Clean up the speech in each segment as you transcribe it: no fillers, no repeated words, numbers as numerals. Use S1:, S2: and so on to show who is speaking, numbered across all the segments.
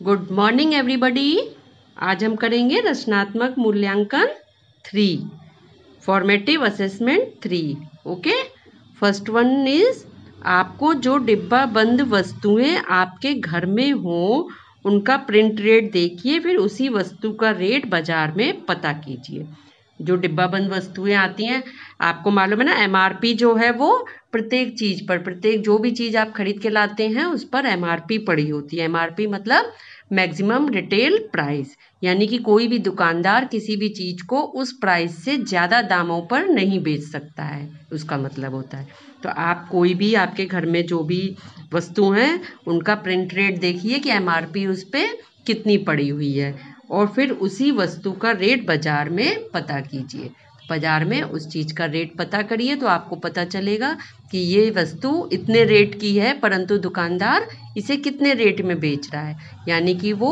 S1: Good morning everybody. आज हम करेंगे रचनात्मक मूल्यांकन 3, formative assessment 3। Okay, first one is आपको जो डिब्बा बंद वस्तुएं आपके घर में हो उनका प्रिंट रेट देखिए, फिर उसी वस्तु का रेट बाजार में पता कीजिए। जो डिब्बा बंद वस्तुएं आती हैं, आपको मालूम है ना, एमआरपी जो है वो प्रत्येक चीज पर, प्रत्येक जो भी चीज आप खरीद के लाते हैं उस पर एमआरपी पड़ी होती है। एमआरपी मतलब मैक्सिमम रिटेल प्राइस, यानी कि कोई भी दुकानदार किसी भी चीज को उस प्राइस से ज्यादा दामों पर नहीं बेच सकता है, उसका मतलब होता है। तो आप कोई भी आपके घर में जो भी वस्तु हैं उनका प्रिंट रेट देखिए कि एमआरपी उस पर कितनी पड़ी हुई है, और फिर उसी वस्तु का रेट बाजार में पता कीजिए। बाजार में उस चीज का रेट पता करिए तो आपको पता चलेगा कि ये वस्तु इतने रेट की है, परंतु दुकानदार इसे कितने रेट में बेच रहा है, यानी कि वो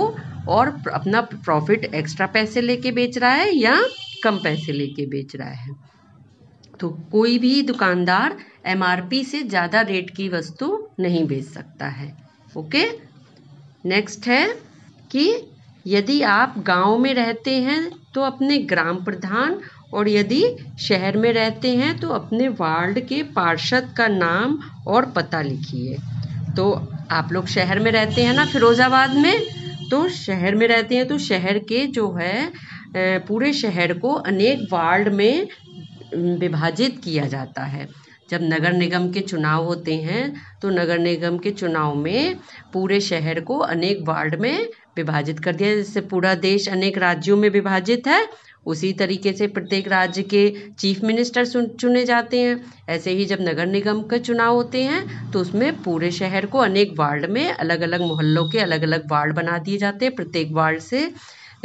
S1: और अपना प्रॉफिट एक्स्ट्रा पैसे लेके बेच रहा है या कम पैसे लेके बेच रहा है। तो कोई भी दुकानदार एमआरपी से ज़्यादा रेट की वस्तु नहीं बेच सकता है। ओके, नेक्स्ट है कि यदि आप गांव में रहते हैं तो अपने ग्राम प्रधान, और यदि शहर में रहते हैं तो अपने वार्ड के पार्षद का नाम और पता लिखिए। तो आप लोग शहर में रहते हैं ना, फिरोजाबाद में, तो शहर में रहते हैं तो शहर के जो है पूरे शहर को अनेक वार्ड में विभाजित किया जाता है। जब नगर निगम के चुनाव होते हैं तो नगर निगम के चुनाव में पूरे शहर को अनेक वार्ड में विभाजित कर दिया, जैसे पूरा देश अनेक राज्यों में विभाजित है, उसी तरीके से प्रत्येक राज्य के चीफ मिनिस्टर चुने जाते हैं। ऐसे ही जब नगर निगम के चुनाव होते हैं तो उसमें पूरे शहर को अनेक वार्ड में, अलग अलग मोहल्लों के अलग अलग वार्ड बना दिए जाते हैं। प्रत्येक वार्ड से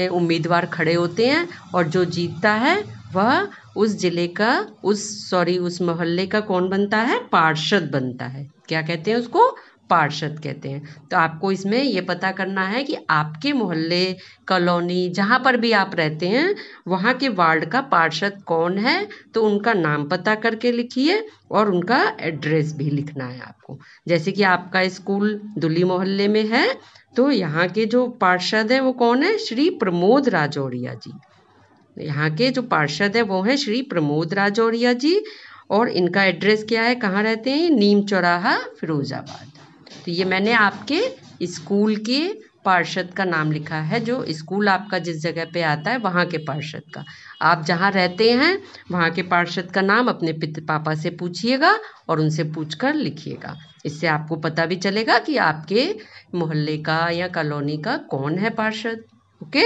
S1: उम्मीदवार खड़े होते हैं और जो जीतता है वह उस जिले का, उस मोहल्ले का कौन बनता है? पार्षद बनता है। क्या कहते हैं उसको? पार्षद कहते हैं। तो आपको इसमें ये पता करना है कि आपके मोहल्ले, कॉलोनी, जहाँ पर भी आप रहते हैं वहाँ के वार्ड का पार्षद कौन है, तो उनका नाम पता करके लिखिए और उनका एड्रेस भी लिखना है आपको। जैसे कि आपका स्कूल दुली मोहल्ले में है तो यहाँ के जो पार्षद है वो कौन है? श्री प्रमोद राजौरिया जी। यहाँ के जो पार्षद है वो है श्री प्रमोद राजौरिया जी, और इनका एड्रेस क्या है, कहाँ रहते हैं? नीम चौराहा, फिरोजाबाद। तो ये मैंने आपके स्कूल के पार्षद का नाम लिखा है, जो स्कूल आपका जिस जगह पे आता है वहाँ के पार्षद का। आप जहाँ रहते हैं वहाँ के पार्षद का नाम अपने पापा से पूछिएगा और उनसे पूछकर लिखिएगा। इससे आपको पता भी चलेगा कि आपके मोहल्ले का या कॉलोनी का कौन है पार्षद। ओके,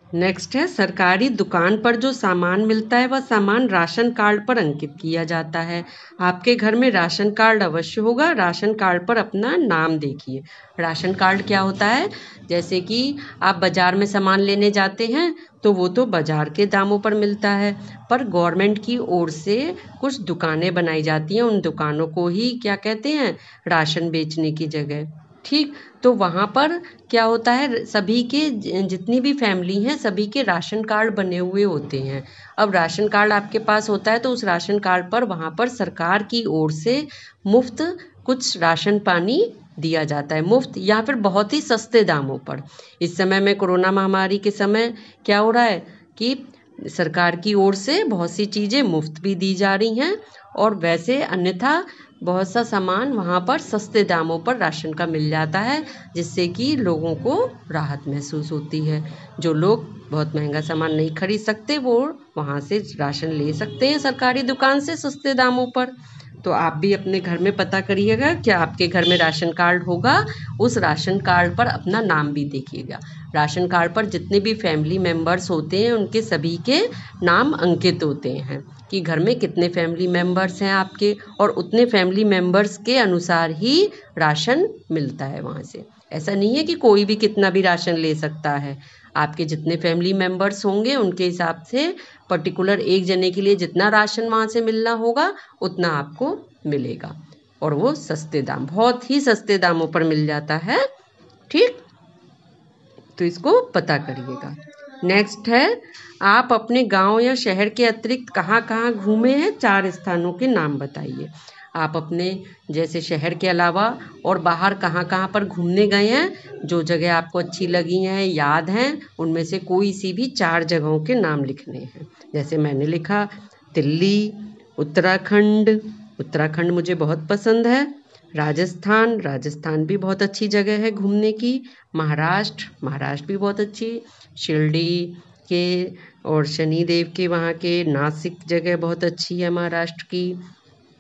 S1: नेक्स्ट है सरकारी दुकान पर जो सामान मिलता है वह सामान राशन कार्ड पर अंकित किया जाता है। आपके घर में राशन कार्ड अवश्य होगा। राशन कार्ड पर अपना नाम देखिए। राशन कार्ड क्या होता है? जैसे कि आप बाजार में सामान लेने जाते हैं तो वो तो बाजार के दामों पर मिलता है, पर गवर्नमेंट की ओर से कुछ दुकानें बनाई जाती हैं, उन दुकानों को ही क्या कहते हैं? राशन बेचने की जगह। ठीक, तो वहाँ पर क्या होता है, सभी के जितनी भी फैमिली हैं सभी के राशन कार्ड बने हुए होते हैं। अब राशन कार्ड आपके पास होता है तो उस राशन कार्ड पर वहाँ पर सरकार की ओर से मुफ्त कुछ राशन पानी दिया जाता है, मुफ्त या फिर बहुत ही सस्ते दामों पर। इस समय में कोरोना महामारी के समय क्या हो रहा है कि सरकार की ओर से बहुत सी चीज़ें मुफ्त भी दी जा रही हैं, और वैसे अन्यथा बहुत सा सामान वहाँ पर सस्ते दामों पर राशन का मिल जाता है, जिससे कि लोगों को राहत महसूस होती है। जो लोग बहुत महंगा सामान नहीं खरीद सकते वो वहाँ से राशन ले सकते हैं सरकारी दुकान से सस्ते दामों पर। तो आप भी अपने घर में पता करिएगा क्या आपके घर में राशन कार्ड होगा, उस राशन कार्ड पर अपना नाम भी देखिएगा। राशन कार्ड पर जितने भी फैमिली मेम्बर्स होते हैं उनके सभी के नाम अंकित होते हैं कि घर में कितने फैमिली मेम्बर्स हैं आपके, और उतने फैमिली मेम्बर्स के अनुसार ही राशन मिलता है वहाँ से। ऐसा नहीं है कि कोई भी कितना भी राशन ले सकता है। आपके जितने फैमिली मेम्बर्स होंगे उनके हिसाब से पर्टिकुलर एक जने के लिए जितना राशन वहाँ से मिलना होगा उतना आपको मिलेगा, और वो सस्ते दाम, बहुत ही सस्ते दामों पर मिल जाता है। ठीक, तो इसको पता करिएगा। नेक्स्ट है, आप अपने गांव या शहर के अतिरिक्त कहाँ कहाँ घूमे हैं? 4 स्थानों के नाम बताइए। आप अपने जैसे शहर के अलावा और बाहर कहाँ कहाँ पर घूमने गए हैं, जो जगह आपको अच्छी लगी हैं, याद हैं, उनमें से कोई सी भी 4 जगहों के नाम लिखने हैं। जैसे मैंने लिखा दिल्ली, उत्तराखंड, उत्तराखंड मुझे बहुत पसंद है, राजस्थान, राजस्थान भी बहुत अच्छी जगह है घूमने की, महाराष्ट्र, महाराष्ट्र भी बहुत अच्छी, शिरडी के और शनिदेव के वहाँ के नासिक जगह बहुत अच्छी है महाराष्ट्र की।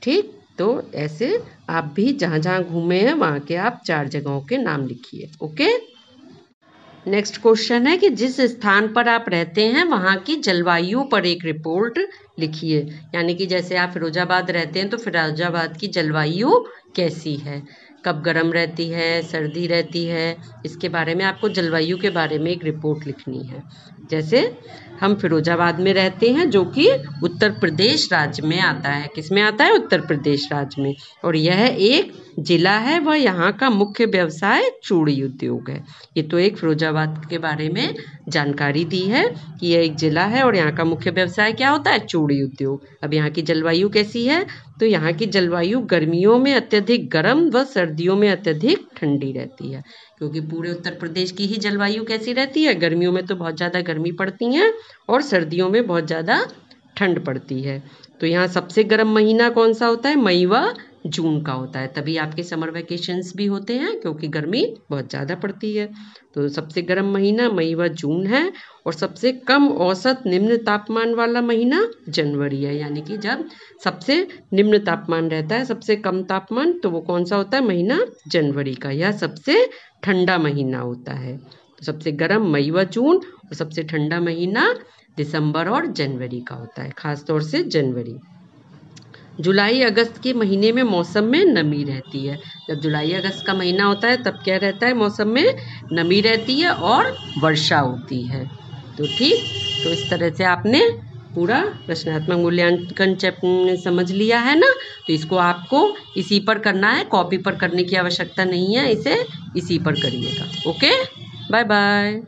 S1: ठीक, तो ऐसे आप भी जहाँ जहाँ घूमे हैं वहाँ के आप 4 जगहों के नाम लिखिए। ओके। नेक्स्ट क्वेश्चन है कि जिस स्थान पर आप रहते हैं वहाँ की जलवायु पर एक रिपोर्ट लिखिए। यानी कि जैसे आप फिरोजाबाद रहते हैं तो फिरोजाबाद की जलवायु कैसी है, कब गर्म रहती है, सर्दी रहती है, इसके बारे में आपको जलवायु के बारे में एक रिपोर्ट लिखनी है। जैसे हम फिरोजाबाद में रहते हैं जो कि उत्तर प्रदेश राज्य में आता है। किस में आता है? उत्तर प्रदेश राज्य में। और यह एक जिला है, वह यहाँ का मुख्य व्यवसाय चूड़ी उद्योग है। ये तो एक फिरोजाबाद के बारे में जानकारी दी है कि यह एक जिला है और यहाँ का मुख्य व्यवसाय क्या होता है? चूड़ी उद्योग। अब यहाँ की जलवायु कैसी है? तो यहाँ की जलवायु गर्मियों में अत्यधिक गर्म व सर्दियों में अत्यधिक ठंडी रहती है। क्योंकि पूरे उत्तर प्रदेश की ही जलवायु कैसी रहती है? गर्मियों में तो बहुत ज़्यादा गर्मी पड़ती है और सर्दियों में बहुत ज़्यादा ठंड पड़ती है। तो यहाँ सबसे गर्म महीना कौन सा होता है? मई व जून का होता है। तभी आपके समर वैकेशंस भी होते हैं क्योंकि गर्मी बहुत ज़्यादा पड़ती है। तो सबसे गर्म महीना मई व जून है और सबसे कम औसत निम्न तापमान वाला महीना जनवरी है। यानी कि जब सबसे निम्न तापमान रहता है, सबसे कम तापमान, तो वो कौन सा होता है? महीना जनवरी का। यह सबसे ठंडा महीना होता है। तो सबसे गर्म मई व जून और सबसे ठंडा महीना दिसंबर और जनवरी का होता है, खास तौर से जनवरी। जुलाई अगस्त के महीने में मौसम में नमी रहती है। जब जुलाई अगस्त का महीना होता है तब क्या रहता है? मौसम में नमी रहती है और वर्षा होती है। तो ठीक, तो इस तरह से आपने पूरा रचनात्मक मूल्यांकन चैप्टर समझ लिया है ना। तो इसको आपको इसी पर करना है, कॉपी पर करने की आवश्यकता नहीं है, इसे इसी पर करिएगा। Okay, bye bye.